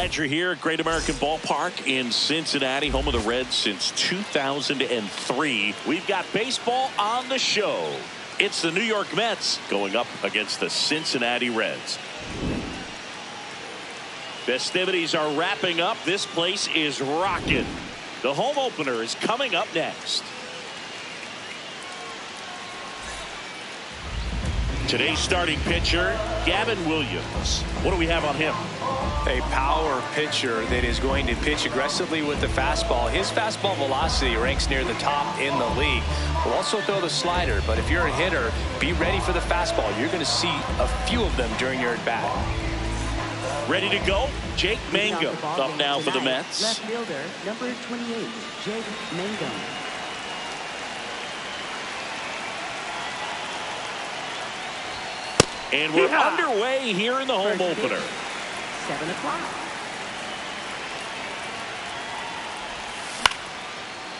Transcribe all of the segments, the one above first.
Glad you're here at Great American Ballpark in Cincinnati, home of the Reds since 2003. We've got baseball on the show. It's the New York Mets going up against the Cincinnati Reds. Festivities are wrapping up. This place is rocking. The home opener is coming up next. Today's starting pitcher, Gavin Williams. What do we have on him? A power pitcher that is going to pitch aggressively with the fastball. His fastball velocity ranks near the top in the league. Will also throw the slider, but if you're a hitter, be ready for the fastball. You're going to see a few of them during your at-bat. Ready to go? Jake Mangum up now for the Mets. Left fielder, number 28, Jake Mangum. And we're underway here in the home opener. 7 o'clock.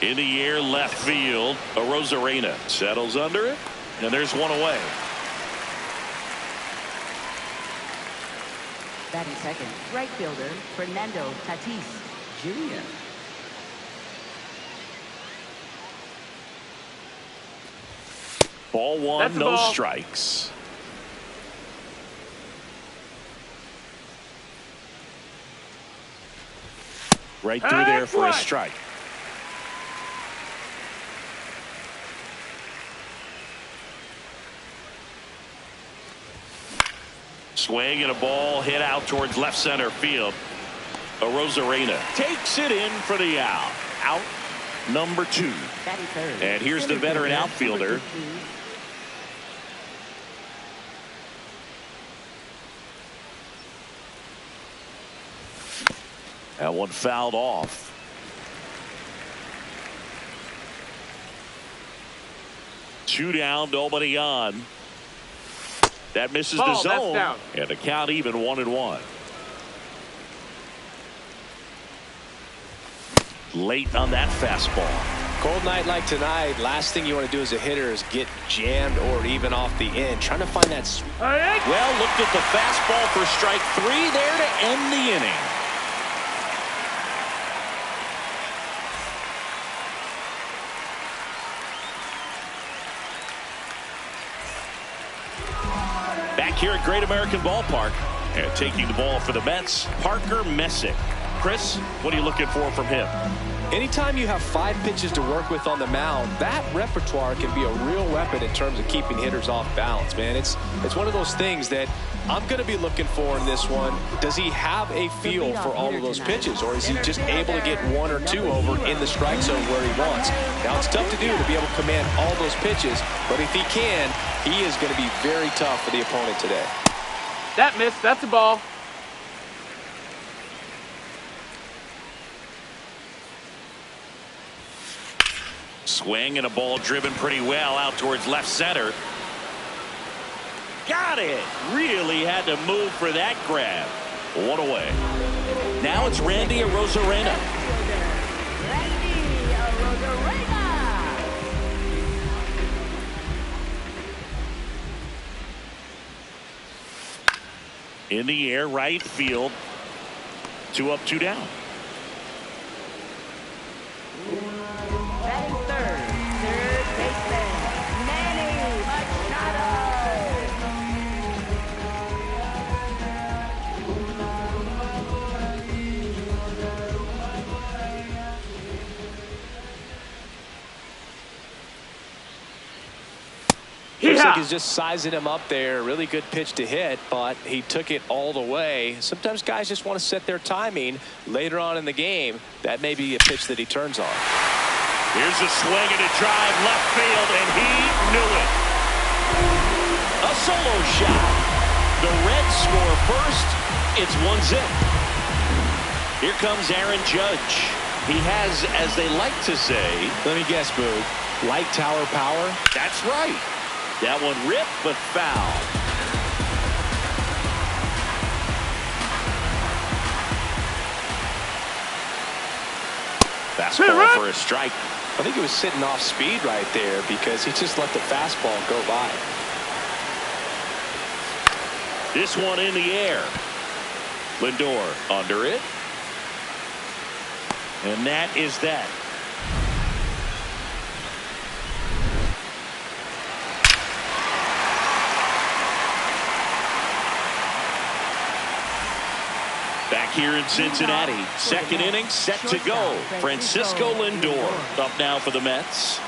In the air, left field. Arozarena settles under it, and there's one away. Batting second, right fielder, Fernando Tatis Jr. Ball one, no strikes. Right through there for a strike. Swing and a ball hit out towards left center field. Arozarena takes it in for the out. Out number 2. And here's the veteran outfielder. That one fouled off. Two down, nobody on. That misses the zone, and the count even 1-1. Late on that fastball. Cold night like tonight, last thing you want to do as a hitter is get jammed or even off the end. Trying to find that. Well, looked at the fastball for strike 3 there to end the inning. Here at Great American Ballpark, and taking the ball for the Mets, Parker Messick. Chris, what are you looking for from him? Anytime you have 5 pitches to work with on the mound, that repertoire can be a real weapon in terms of keeping hitters off balance, man. It's one of those things that I'm going to be looking for in this one. Does he have a feel for all of those pitches, or is he just able to get 1 or 2 over in the strike zone where he wants? Now, it's tough to do to be able to command all those pitches, but if he can, he is going to be very tough for the opponent today. That missed. That's a ball. Swing and a ball driven pretty well out towards left center. Got it. Really had to move for that grab. One away. Now it's Randy Arozarena. In the air, right field. 2 up, 2 down. Batting third baseman, Manny Machado. Looks like he's just sizing him up there. Really good pitch to hit, but he took it all the way. Sometimes guys just want to set their timing later on in the game. That may be a pitch that he turns on. Here's a swing and a drive left field, and he knew it. A solo shot. The Reds score first. It's 1-0. Here comes Aaron Judge. He has, as they like to say, let me guess, Boog, light tower power? That's right. That one ripped, but foul. Fastball for a strike. I think he was sitting off speed right there because he just let the fastball go by. This one in the air. Lindor under it. And that is that. Back here in Cincinnati, second inning set to go. Francisco Lindor up now for the Mets.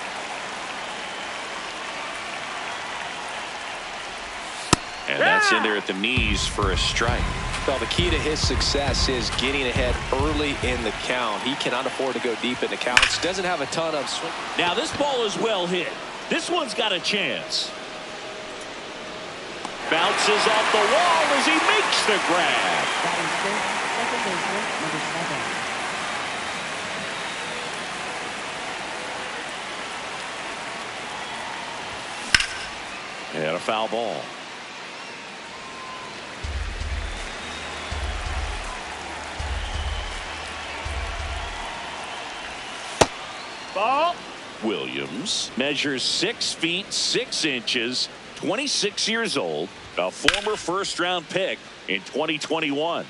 And that's in there at the knees for a strike. Well, the key to his success is getting ahead early in the count. He cannot afford to go deep in the counts. Doesn't have a ton of swing. Now this ball is well hit. This one's got a chance. Bounces off the wall as he makes the grab. Batting fifth, second baseman, number 7. And a foul ball. Ball. Williams measures 6 feet 6 inches, 26 years old, a former first-round pick in 2021.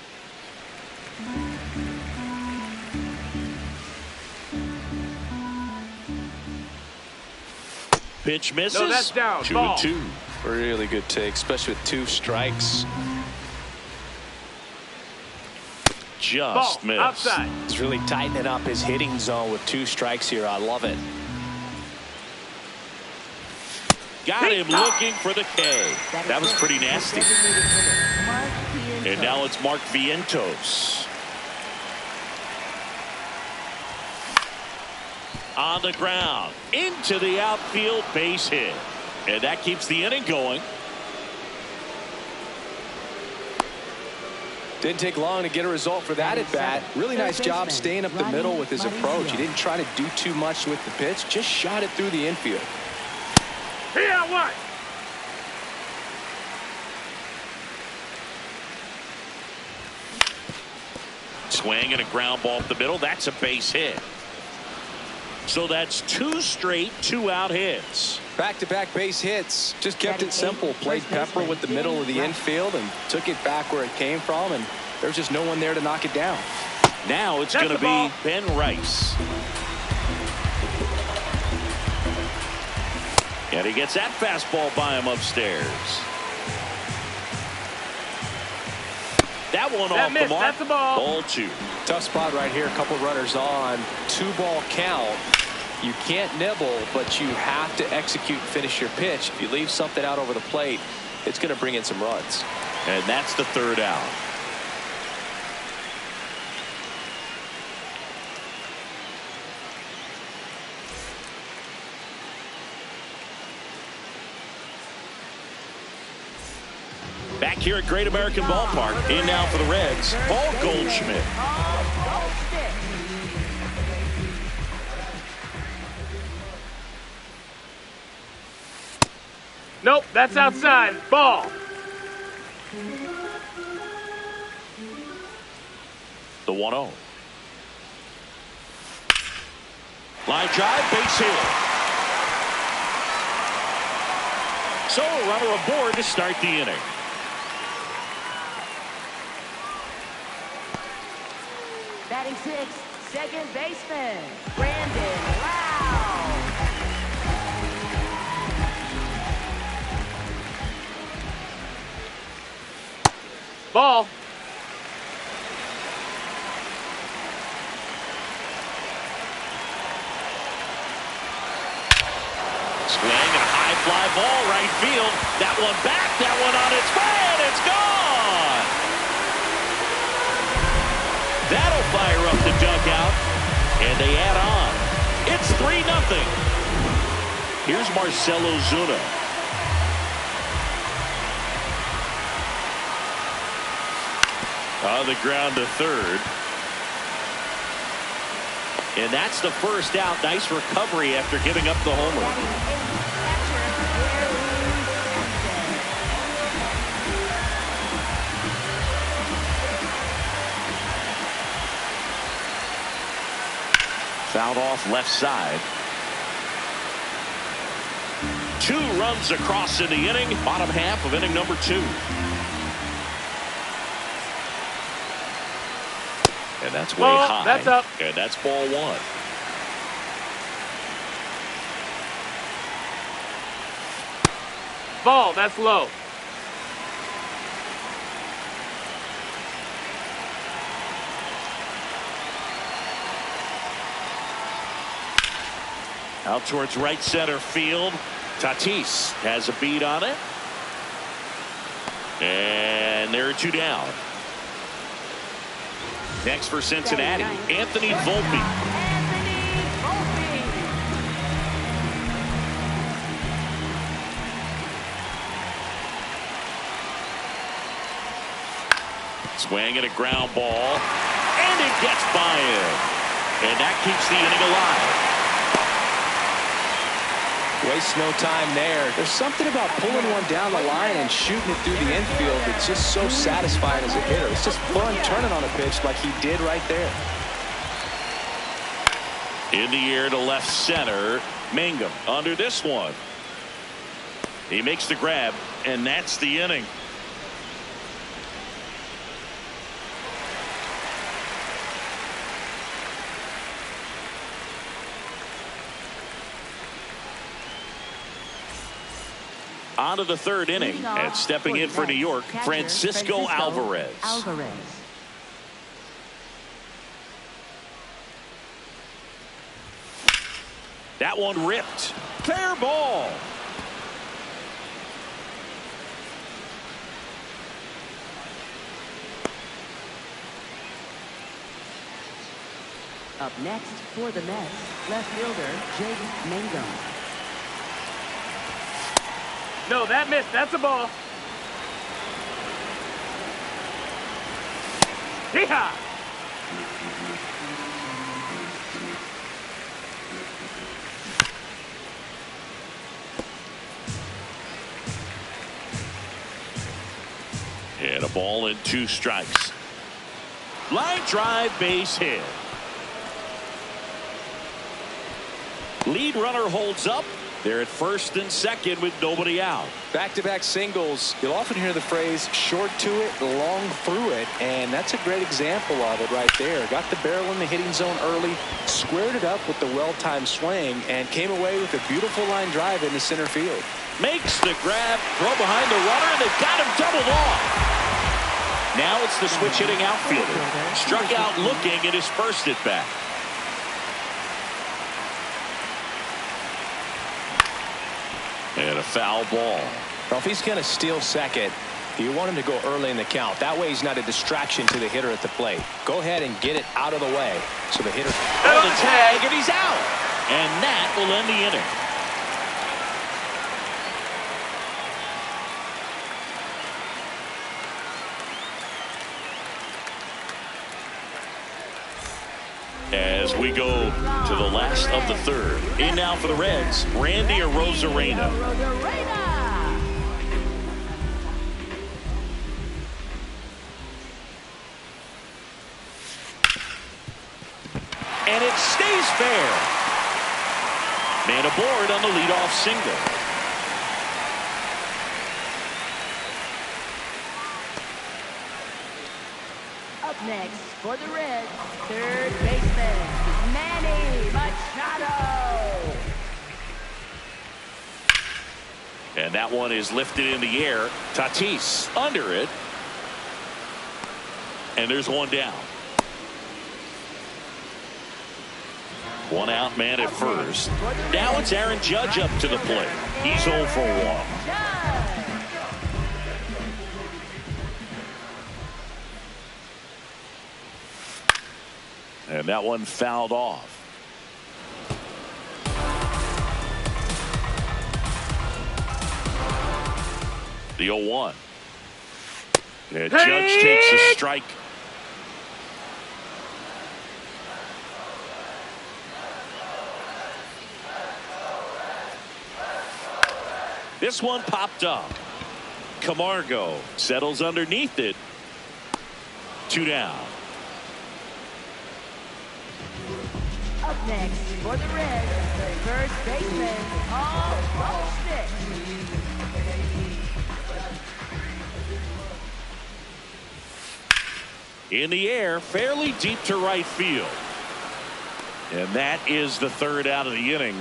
Pitch misses. No, that's down. 2-2. Really good take, especially with 2 strikes. Just missed. Outside. He's really tightening up his hitting zone with 2 strikes here. I love it. Got him looking for the K. That was pretty nasty. And now it's Mark Vientos. On the ground. Into the outfield, base hit. And that keeps the inning going. Didn't take long to get a result for that at bat. Really nice job staying up the middle with his approach. He didn't try to do too much with the pitch, just shot it through the infield. Here, what? Swing and a ground ball up the middle. That's a base hit. So that's 2 straight 2-out hits. Back-to-back base hits. Just kept it simple. Played pepper with the middle of the infield and took it back where it came from, and there's just no one there to knock it down. Now it's going to be Ben Rice. And he gets that fastball by him upstairs. That one off the mark. That's a ball. Ball 2. Tough spot right here. A couple runners on. 2-ball count. You can't nibble, but you have to execute and finish your pitch. If you leave something out over the plate, it's going to bring in some runs. And that's the 3rd out. Back here at Great American Ballpark. In now for the Reds, Paul Goldschmidt. Nope, that's outside. Ball. The 1-0. Line drive, base hit. So a runner aboard to start the inning. Batting 6th, second baseman, Brandon Lau. Ball. Swing and a high fly ball right field. That one back, that one on its way, and it's gone. That'll fire up the dugout, and they add on. It's 3-0. Here's Marcell Ozuna. On the ground to third. And that's the 1st out. Nice recovery after giving up the homer. Fouled off left side. 2 runs across in the inning. Bottom half of inning number 2. And that's way Ball, high. that's up. And that's ball one. Ball, that's low. Out towards right center field. Tatis has a beat on it. And there are two down. Next for Cincinnati, Anthony Volpe. Swing at a ground ball. And it gets by him. And that keeps the inning alive. Waste no time there. There's something about pulling one down the line and shooting it through the infield that's just so satisfying as a hitter. It's just fun turning on a pitch like he did right there. In the air to left center. Mangum under this one. He makes the grab, and that's the inning. On to the third inning, and stepping in for New York, Francisco Alvarez. That one ripped. Fair ball. Up next for the Mets, left fielder Jake Mangum. No, that missed. That's a ball. Yeehaw! And a ball and 2 strikes. Line drive, base hit. Lead runner holds up. They're at first and second with nobody out. Back-to-back singles. You'll often hear the phrase short to it, long through it, and that's a great example of it right there. Got the barrel in the hitting zone early, squared it up with the well-timed swing, and came away with a beautiful line drive into center field. Makes the grab, throw behind the runner, and they've got him doubled off. Now it's the switch-hitting outfielder. Struck out looking at his first at-bat. And a foul ball. Well, if he's going to steal second, you want him to go early in the count. That way he's not a distraction to the hitter at the plate. Go ahead and get it out of the way so the hitter. Oh, the tag, and he's out. And that will end the inning. As we go to the last of the third. In now for the Reds, Randy Arozarena. And it stays fair. Man aboard on the leadoff single. Up next for the Reds, third baseman, Manny Machado. And that one is lifted in the air. Tatis under it. And there's one down. One out, man at first. Now it's Aaron Judge up to the plate. He's 0 for 1. And that one fouled off. The 0-1. And Judge takes a strike. This one popped up. Camargo settles underneath it. 2 down. Up next for the Reds, first baseman, Paul Goldschmidt. In the air, fairly deep to right field. And that is the third out of the inning.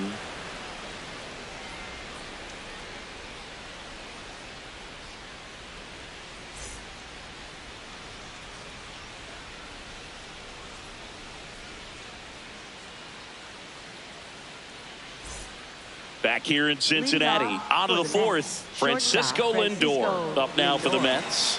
Back here in Cincinnati, out of the fourth, Francisco Lindor up now for the Mets.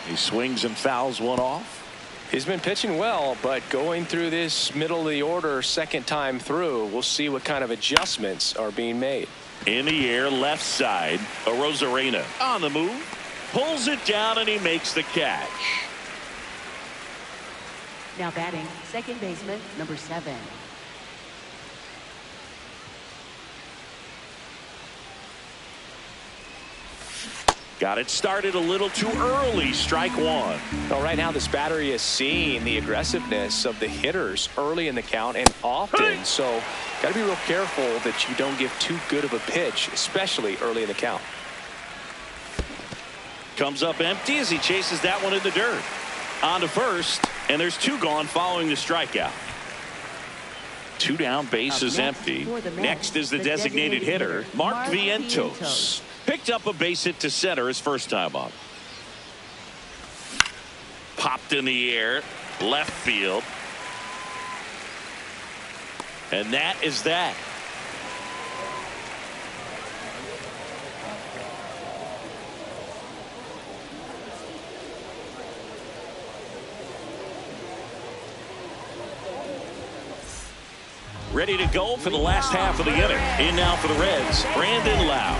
He swings and fouls one off. He's been pitching well, but going through this middle of the order second time through, we'll see what kind of adjustments are being made. In the air, left side, Arozarena on the move, pulls it down, and he makes the catch. Now batting, second baseman, number 7. Got it started a little too early. Strike one. Well, right now this battery is seeing the aggressiveness of the hitters early in the count and often. So got to be real careful that you don't give too good of a pitch, especially early in the count. Comes up empty as he chases that one in the dirt. On to first, and there's 2 gone following the strikeout. 2 down, base is empty. Next is the designated hitter, Mark Vientos. Picked up a base hit to center his first time up. Popped in the air, left field. And that is that. Ready to go for the last half of the inning. In now for the Reds, Brandon Lau.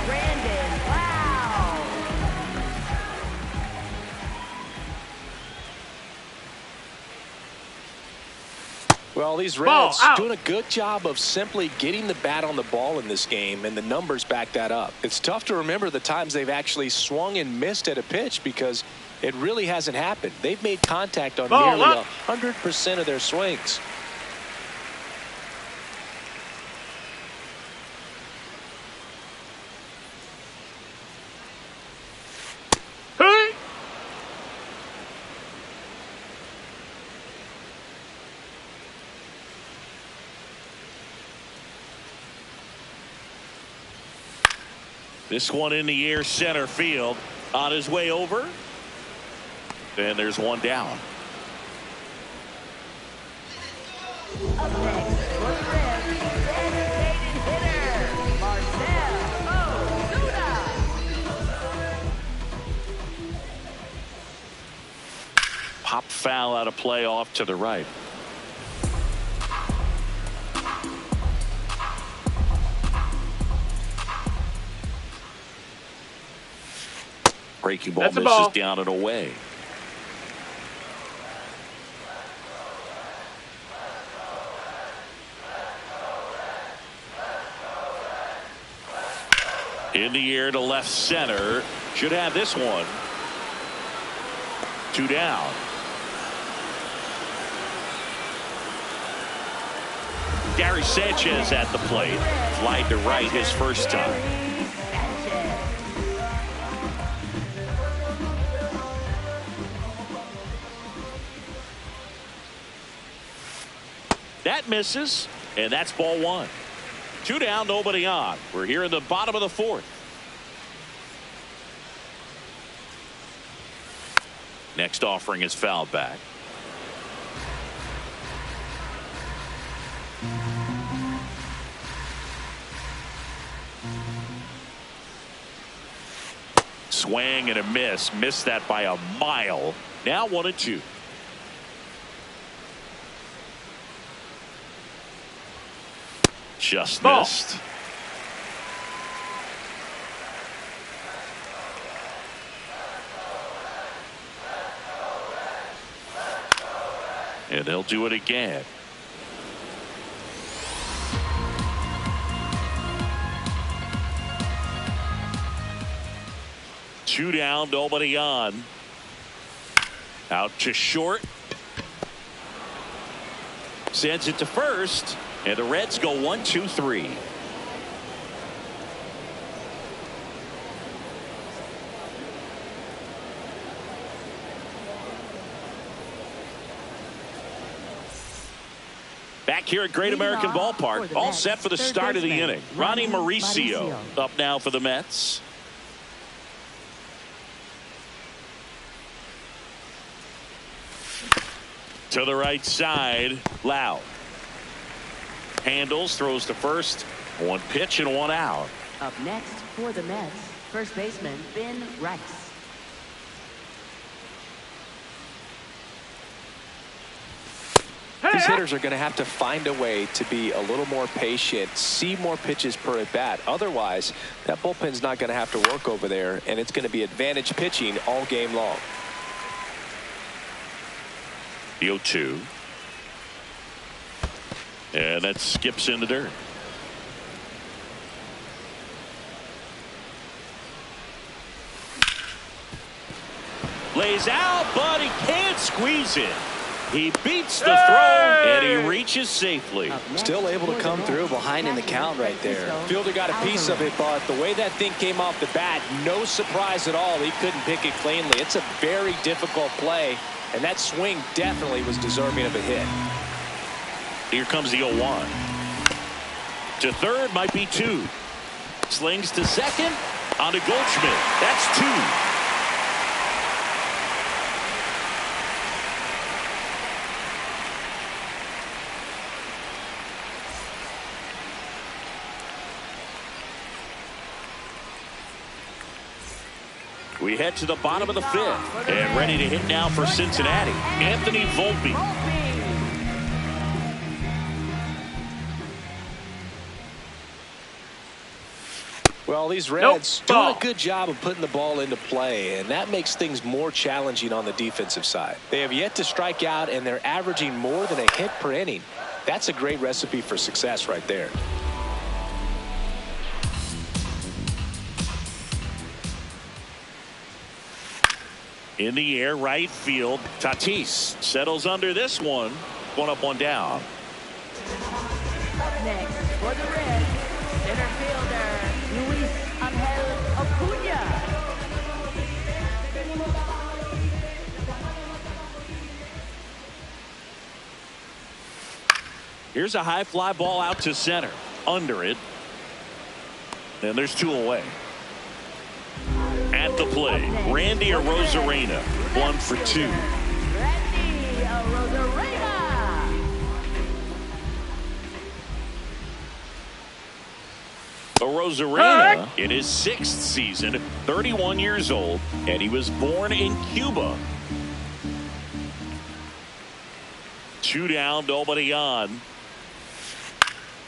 Well, these Reds doing a good job of simply getting the bat on the ball in this game, and the numbers back that up. It's tough to remember the times they've actually swung and missed at a pitch because it really hasn't happened. They've made contact on nearly 100% of their swings. This one in the air, center field. On his way over. And there's one down. Up next, for the Reds, designated hitter, Marcell Ozuna. Pop foul out of play off to the right. Breaking ball misses down and away. In the air to left center. Should have this one. 2 down. Gary Sanchez at the plate. Flied to right his first time. That misses, and that's ball 1. 2 down, nobody on. We're here in the bottom of the 4th. Next offering is fouled back. Swing and a miss. Missed that by a mile. Now 1-2. Just missed. And they'll do it again. Two down, nobody on. Out to short. Sends it to first. And the Reds go 1, 2, 3. here at Great American Ballpark. All set for the start of the inning. Ronnie Mauricio up now for the Mets. To the right side, Lau. Handles, throws to first. One pitch and one out. Up next for the Mets, first baseman Ben Rice. These hitters are going to have to find a way to be a little more patient, see more pitches per at bat. Otherwise, that bullpen's not going to have to work over there, and it's going to be advantage pitching all game long. The 0-2. And that skips in the dirt. Lays out, but he can't squeeze it. He beats the throw, and he reaches safely. Still able to come through behind in the count right there. Fielder got a piece of it, but the way that thing came off the bat, no surprise at all. He couldn't pick it cleanly. It's a very difficult play, and that swing definitely was deserving of a hit. Here comes the 0-1. To third, might be 2. Slings to second, on to Goldschmidt. That's 2. We head to the bottom of the 5th and ready to hit now for Cincinnati. Anthony Volpe. Well, these Reds doing a good job of putting the ball into play, and that makes things more challenging on the defensive side. They have yet to strike out, and they're averaging more than a hit per inning. That's a great recipe for success right there. In the air, right field. Tatis settles under this one. One up, one down. Up next for the Reds, center fielder Luis Angel Acuna. Here's a high fly ball out to center. Under it. And there's 2 away. At the plate, Randy Arozarena, 1 for 2. Randy Arozarena. Arozarena in his 6th season, 31 years old, and he was born in Cuba. 2 down, nobody on.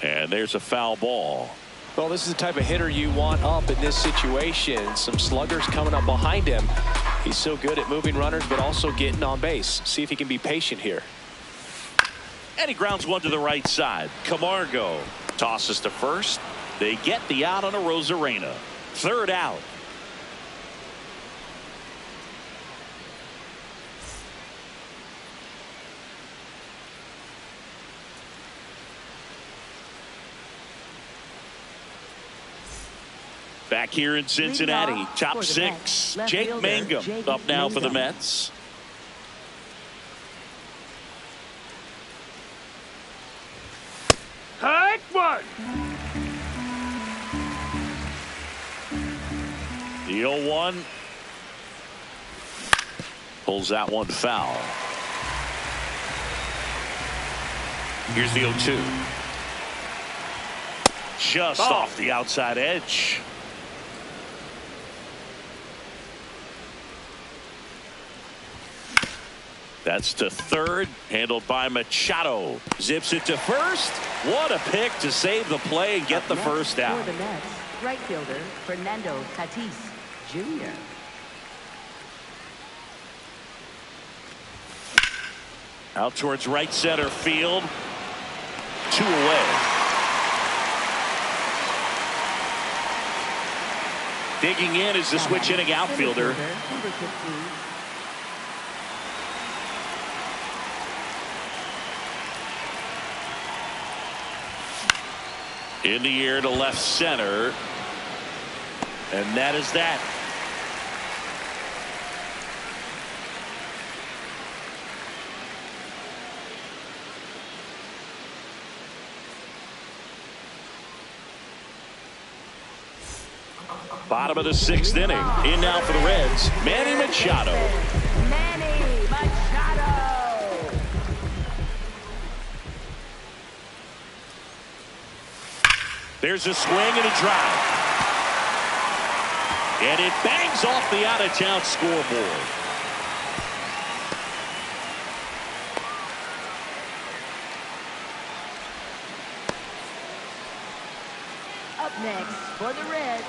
And there's a foul ball. Well, this is the type of hitter you want up in this situation. Some sluggers coming up behind him. He's so good at moving runners, but also getting on base. See if he can be patient here. And he grounds one to the right side. Camargo tosses to first. They get the out on Arozarena. 3rd out. Back here in Cincinnati, top 6. Jake Mangum up now for the Mets. Hike one. The 0-1 pulls that one foul. Here's the 0-2. Just off the outside edge. That's to third, handled by Machado. Zips it to first. What a pick to save the play and get the first out. For the Mets, right fielder Fernando Tatis Jr. Out towards right center field. 2 away. Digging in is the switch inning outfielder. Number 15. In the air to left center. And that is that. Bottom of the 6th inning. In now for the Reds, Manny Machado. Manny Machado. There's a swing and a drive. And it bangs off the out-of-town scoreboard. Up next for the Reds,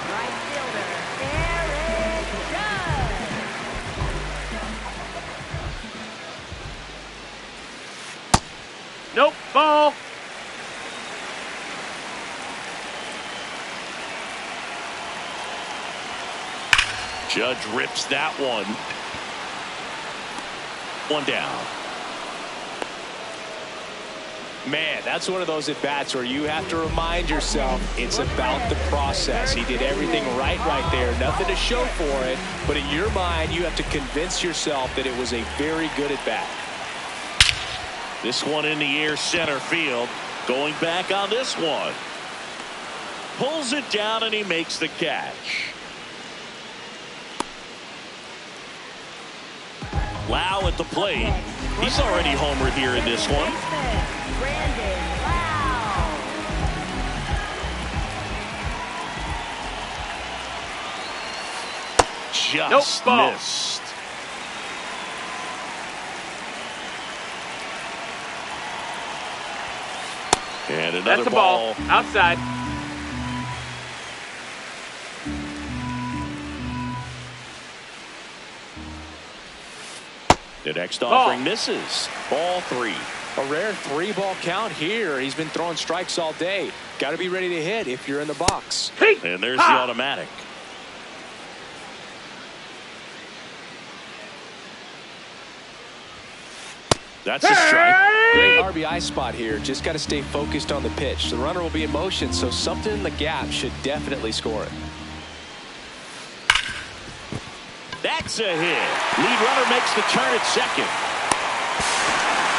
right fielder, Eric Judd. Nope, ball. Judge rips that one. One down. Man, that's one of those at-bats where you have to remind yourself it's about the process. He did everything right there. Nothing to show for it. But in your mind, you have to convince yourself that it was a very good at-bat. This one in the air, center field. Going back on this one. Pulls it down and he makes the catch. Lau at the plate. He's already homered here in this one. Brandon Lau. Just Nope, missed. And another That's a ball. Outside. The next offering misses. Ball 3. A rare 3-ball count here. He's been throwing strikes all day. Got to be ready to hit if you're in the box. Hey. And there's the automatic. That's a strike. Great RBI spot here. Just got to stay focused on the pitch. The runner will be in motion, so something in the gap should definitely score it. That's a hit. Lead runner makes the turn at second.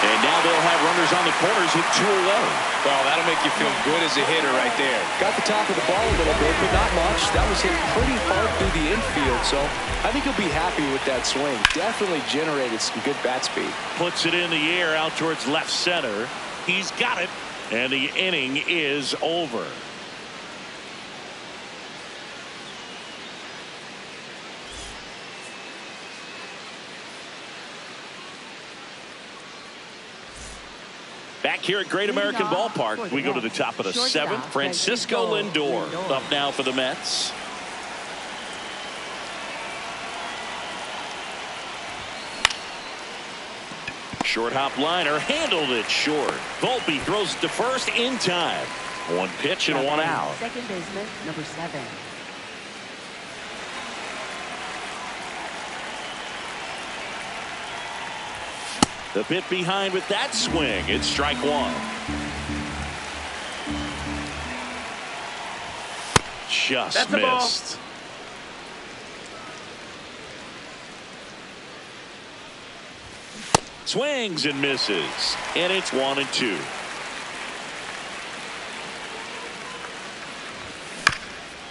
And now they'll have runners on the corners hit 2 away. Well, that'll make you feel good as a hitter right there. Got the top of the ball a little bit, but not much. That was hit pretty far through the infield, so I think he'll be happy with that swing. Definitely generated some good bat speed. Puts it in the air out towards left center. He's got it. And the inning is over. Back here at Great American Ballpark, we go to the top of the 7th. Francisco Lindor up now for the Mets. Short hop liner handled it short. Volpe throws it to first in time. 1 pitch and 1 out. Second baseman, number 7. The bit behind with that swing. It's strike 1. Just missed. Swings and misses. And it's 1-2.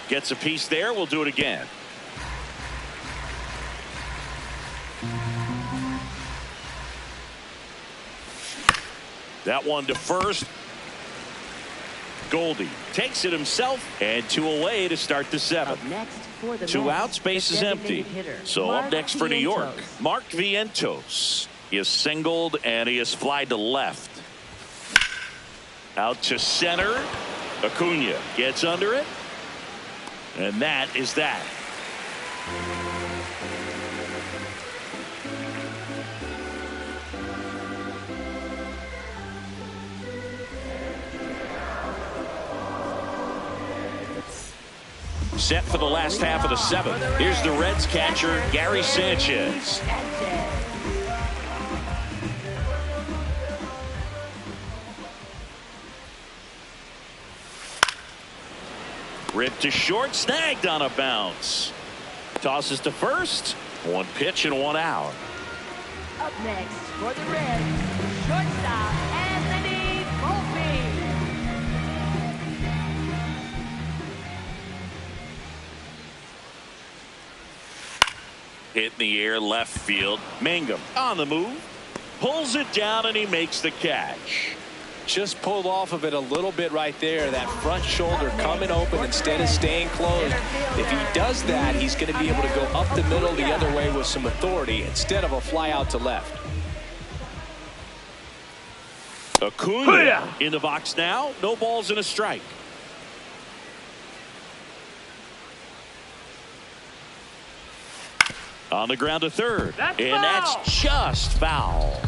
Gets a piece there. We'll do it again. That one to first. Goldie takes it himself, and 2 away to start the 7th. 2 outs, base is empty. So up next for New York, Mark Vientos. He has singled and he has flied to left. Out to center. Acuna gets under it. And that is that. Set for the last half of the 7th. Here's the Reds catcher, Gary Sanchez. Ripped to short, snagged on a bounce. Tosses to first. 1 pitch and 1 out. Up next for the Reds, shortstop Anthony Volpe. Hit in the air left field. Mangum on the move. Pulls it down and he makes the catch. Just pulled off of it a little bit right there. That front shoulder coming open instead of staying closed. If he does that, he's going to be able to go up the middle the other way with some authority instead of a fly out to left. Acuna in the box now. No balls and a strike. On the ground to third. That's just foul.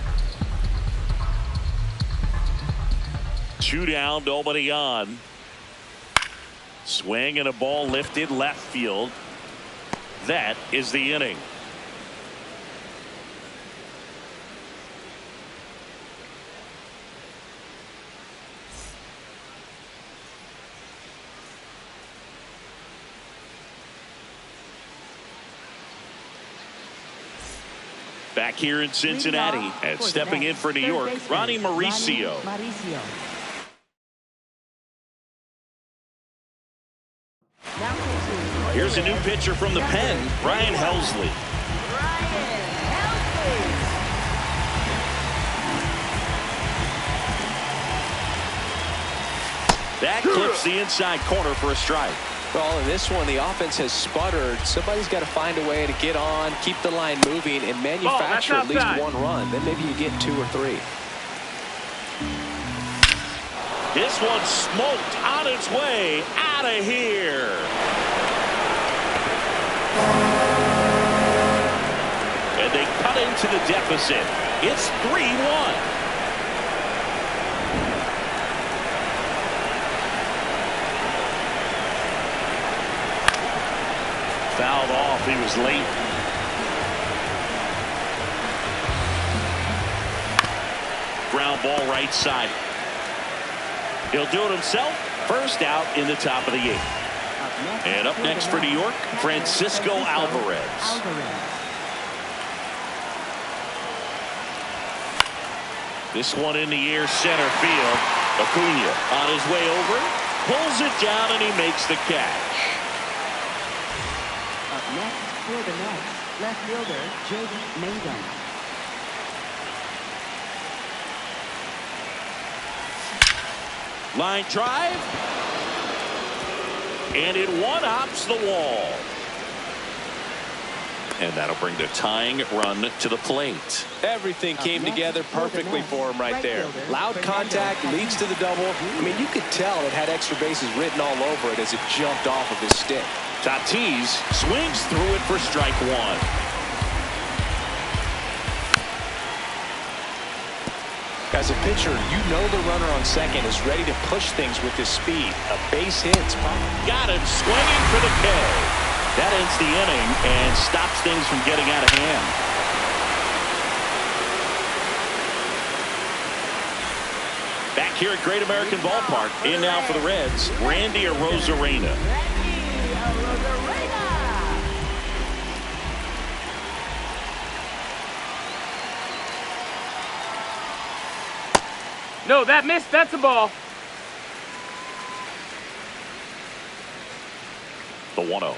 2 down, nobody on. Swing and a ball lifted left field. That is the inning. Back here in Cincinnati and stepping in for New York, Ronnie Mauricio. Here's a new pitcher from the pen, Ryan Helsley. That clips the inside corner for a strike. Well, in this one, the offense has sputtered. Somebody's got to find a way to get on, keep the line moving, and manufacture at least 1 run. Then maybe you get 2 or 3. This one smoked on its way out of here. And they cut into the deficit. It's 3-1. Fouled off. He was late. Ground ball right side. He'll do it himself. First out in the top of the 8th. And up next for New York, Francisco Alvarez. This one in the air, center field. Acuna on his way over. Pulls it down and he makes the catch. Up next for the Mets, left fielder Jake Mangum. Line drive. And it one-hops the wall. And that'll bring the tying run to the plate. Everything came together perfectly for him right there. Loud contact leads to the double. I mean, you could tell it had extra bases written all over it as it jumped off of his stick. Tatis swings through it for strike 1. As a pitcher, you know the runner on second is ready to push things with his speed. A base hit's got him swinging for the K. That ends the inning and stops things from getting out of hand. Back here at Great American Ballpark, in now for the Reds, Randy Arozarena. No, that missed. That's a ball. The 1-0.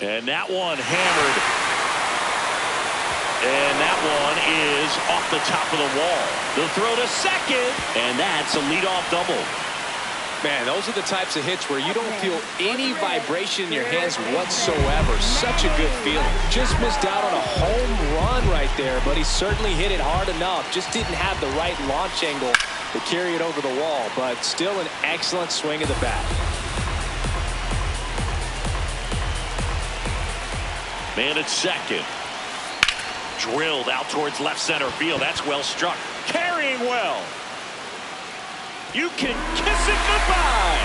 And that one hammered. And that one is off the top of the wall. They'll throw to second. And that's a leadoff double. Man, those are the types of hits where you don't feel any vibration in your hands whatsoever. Such a good feeling. Just missed out on a home run right there, but he certainly hit it hard enough. Just didn't have the right launch angle to carry it over the wall, but still an excellent swing of the bat. Man at second. Drilled out towards left center field. That's well struck. Carrying well. You can kiss it goodbye.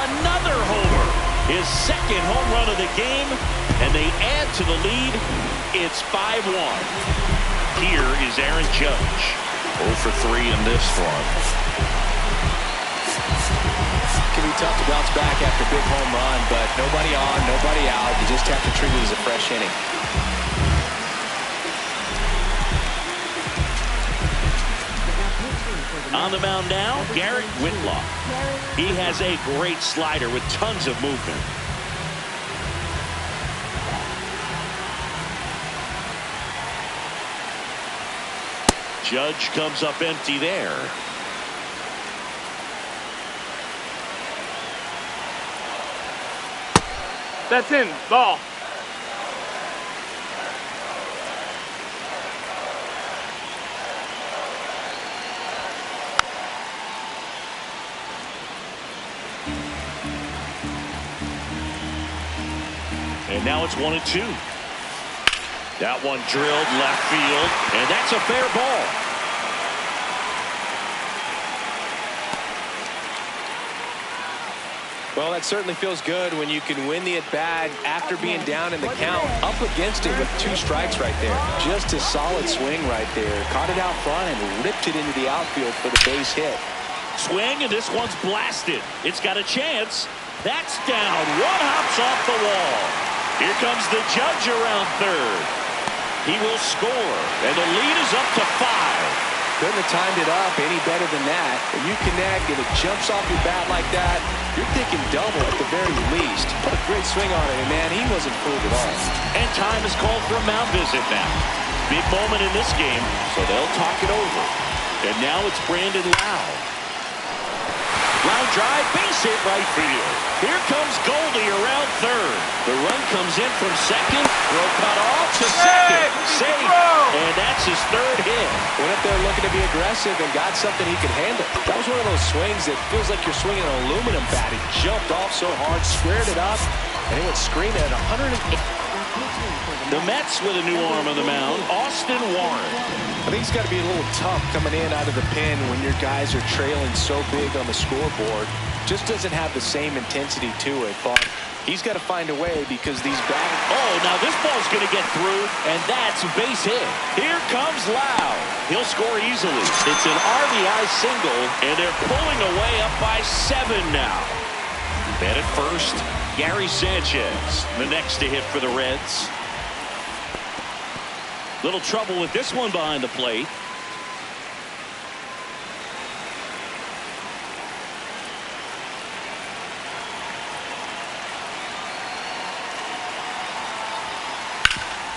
Another homer. His second home run of the game, and they add to the lead. It's 5-1. Here is Aaron Judge. 0 for 3 in this one. It can be tough to bounce back after a big home run, but nobody on, nobody out. You just have to treat it as a fresh inning. On the mound now, Garrett Whitlock. He has a great slider with tons of movement. Judge comes up empty there. That's in. Ball. And now it's 1-2. That one drilled left field, and that's a fair ball. Well, that certainly feels good when you can win the at-bat after being down in the count, up against it with 2 strikes right there. Just a solid swing right there. Caught it out front and ripped it into the outfield for the base hit. Swing, and this one's blasted. It's got a chance. That's down. One hops off the wall. Here comes the Judge around third. He will score, and the lead is up to 5. Couldn't have timed it up any better than that. When you connect and it jumps off your bat like that, you're thinking double at the very least. Put a great swing on it, and man, he wasn't fooled at all. And time is called for a mound visit now. Big moment in this game, so they'll talk it over. And now it's Brandon Lau. Line drive, base hit right field. Here comes Goldie around third. The run comes in from second. Throw cut off to second. Safe. And that's his 3rd hit. Went up there looking to be aggressive and got something he could handle. That was one of those swings that feels like you're swinging an aluminum bat. He jumped off so hard, squared it up, and it went screaming at 108. The Mets with a new arm on the mound, Austin Warren. I think it's got to be a little tough coming in out of the pen when your guys are trailing so big on the scoreboard. Just doesn't have the same intensity to it, but he's got to find a way because these batters. Oh, now this ball's going to get through, and that's a base hit. Here comes Lau. He'll score easily. It's an RBI single, and they're pulling away up by 7 now. And at first, Gary Sanchez, the next to hit for the Reds. Little trouble with this one behind the plate.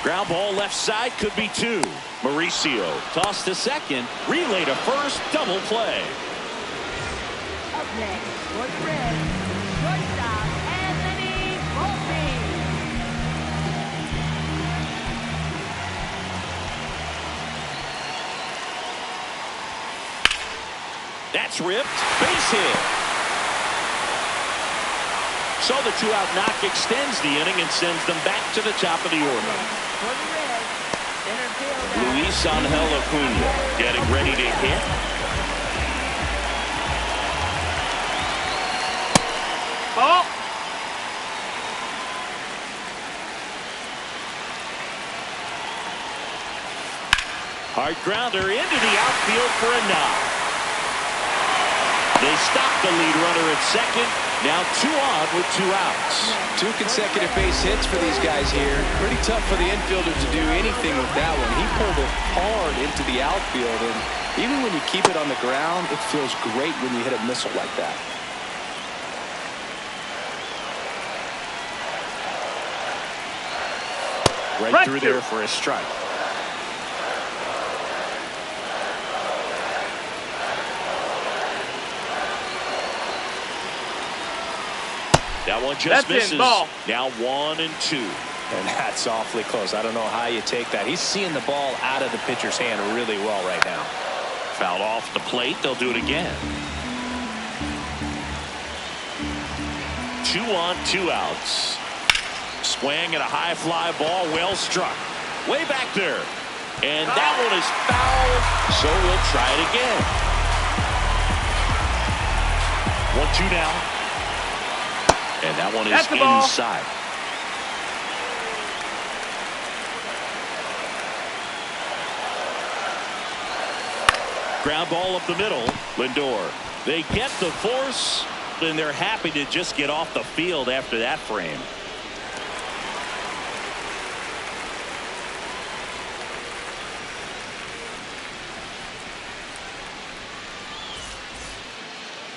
Ground ball left side, could be 2. Mauricio tossed to second, relay to first, double play. Up next, for the Reds, shortstop Anthony Volpe. That's ripped, base hit. So the 2-out knock extends the inning and sends them back to the top of the order. For the Reds, center fielder Luis Angel Acuna getting ready to hit. Ball. Hard grounder into the outfield for a knock. They stop the lead runner at second. Now 2 on with 2 outs. 2 consecutive base hits for these guys here. Pretty tough for the infielder to do anything with that one. He pulled it hard into the outfield, and even when you keep it on the ground, it feels great when you hit a missile like that. Right through there for a strike. That one just misses. Ball. Now 1 and 2. And that's awfully close. I don't know how you take that. He's seeing the ball out of the pitcher's hand really well right now. Fouled off the plate. They'll do it again. 2 on, 2 outs. Swing at a high fly ball. Well struck. Way back there. And that one is foul. So we'll try it again. 1-2 now. And that one is inside. Ground ball up the middle. Lindor. They get the force, and they're happy to just get off the field after that frame.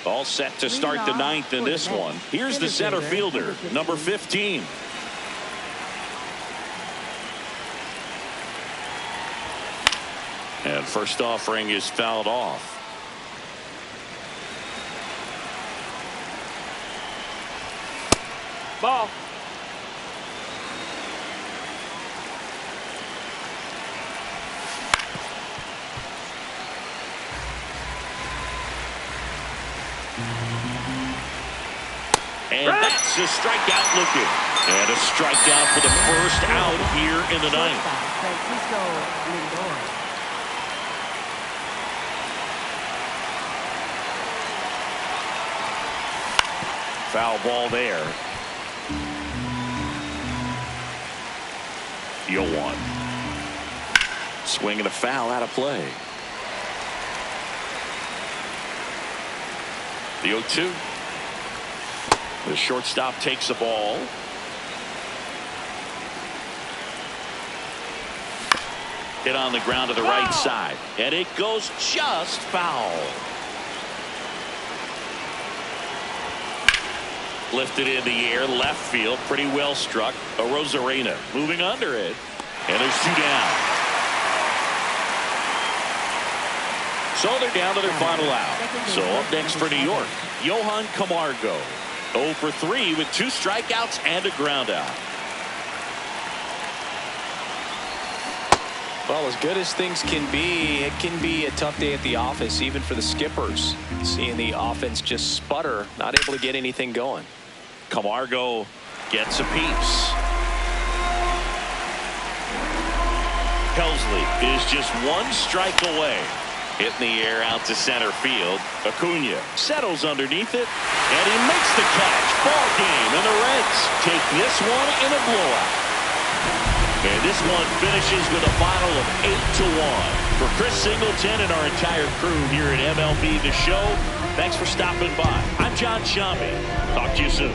All set to start the 9th in this one. Here's the center fielder, number 15. And 1. First offering is fouled off. Ball. And that's a strikeout looking. And a strikeout for the first out here in the ninth. Francisco Lindor. Foul ball there. 0-1. Swing and a foul out of play. The 0-2. The shortstop takes the ball. Hit on the ground to the right side. And it goes just foul. Lifted in the air, left field, pretty well struck. A Rosarena moving under it. And there's 2 down. So they're down to their final out. So up next for New York, Johan Camargo. 0 for 3 with 2 strikeouts and a ground out. Well, as good as things can be, it can be a tough day at the office, even for the skippers. Seeing the offense just sputter, not able to get anything going. Camargo gets a piece. Helsley is just 1 strike away. Hit in the air out to center field. Acuna settles underneath it, and he makes the catch. Ball game, and the Reds take this one in a blowout. And this one finishes with a final of 8-1. For Chris Singleton and our entire crew here at MLB The Show, thanks for stopping by. I'm John Shambi. Talk to you soon.